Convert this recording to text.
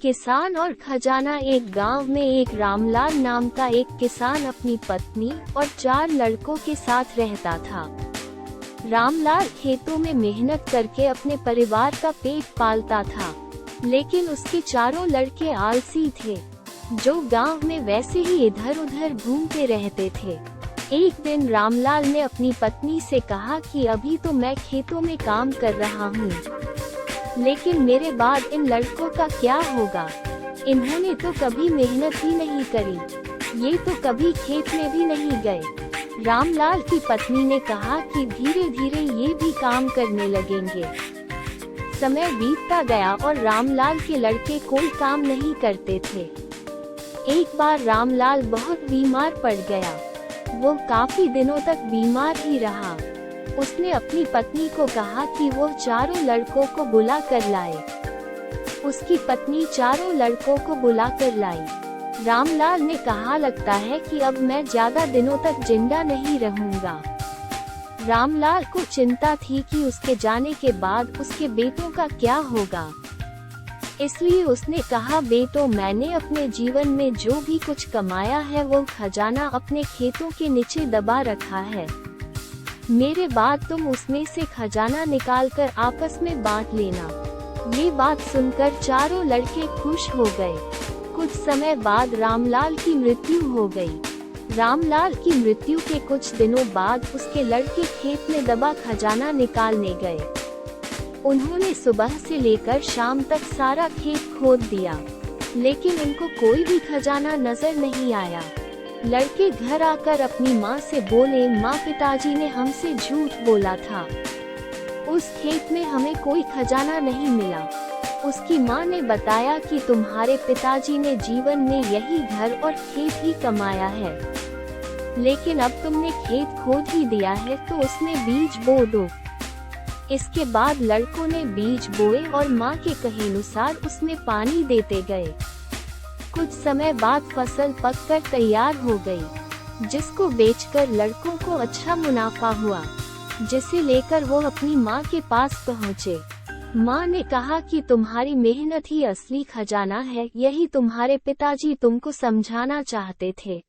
किसान और खजाना। एक गांव में एक रामलाल नाम का एक किसान अपनी पत्नी और 4 लड़कों के साथ रहता था। रामलाल खेतों में मेहनत करके अपने परिवार का पेट पालता था, लेकिन उसके चारों लड़के आलसी थे, जो गांव में वैसे ही इधर उधर घूमते रहते थे। एक दिन रामलाल ने अपनी पत्नी से कहा कि अभी तो मैं खेतों में काम कर रहा हूँ, लेकिन मेरे बाद इन लड़कों का क्या होगा? इन्होंने तो कभी मेहनत ही नहीं करी, ये तो कभी खेत में भी नहीं गए। रामलाल की पत्नी ने कहा कि धीरे धीरे ये भी काम करने लगेंगे। समय बीतता गया और रामलाल के लड़के कोई काम नहीं करते थे। एक बार रामलाल बहुत बीमार पड़ गया। वो काफी दिनों तक बीमार ही रहा। उसने अपनी पत्नी को कहा कि वो चारों लड़कों को बुला कर लाए। उसकी पत्नी चारों लड़कों को बुला कर लाई। रामलाल ने कहा, लगता है कि अब मैं ज्यादा दिनों तक जिंदा नहीं रहूंगा। रामलाल को चिंता थी कि उसके जाने के बाद उसके बेटों का क्या होगा। इसलिए उसने कहा, बेटों, मैंने अपने जीवन में जो भी कुछ कमाया है वो खजाना अपने खेतों के नीचे दबा रखा है। मेरे बाद तुम उसमें से खजाना निकालकर आपस में बांट लेना। ये बात सुनकर चारों लड़के खुश हो गए। कुछ समय बाद रामलाल की मृत्यु हो गई। रामलाल की मृत्यु के कुछ दिनों बाद उसके लड़के खेत में दबा खजाना निकालने गए। उन्होंने सुबह से लेकर शाम तक सारा खेत खोद दिया, लेकिन उनको कोई भी खजाना नजर नहीं आया। लड़के घर आकर अपनी माँ से बोले, माँ, पिताजी ने हमसे झूठ बोला था, उस खेत में हमें कोई खजाना नहीं मिला। उसकी माँ ने बताया कि तुम्हारे पिताजी ने जीवन में यही घर और खेत ही कमाया है, लेकिन अब तुमने खेत खोद ही दिया है तो उसमें बीज बो दो। इसके बाद लड़कों ने बीज बोए और माँ के कहेनुसार उसमें पानी देते गए। कुछ समय बाद फसल पककर तैयार हो गई, जिसको बेचकर लड़कों को अच्छा मुनाफा हुआ, जिसे लेकर वो अपनी माँ के पास पहुँचे। माँ ने कहा कि तुम्हारी मेहनत ही असली खजाना है, यही तुम्हारे पिताजी तुमको समझाना चाहते थे।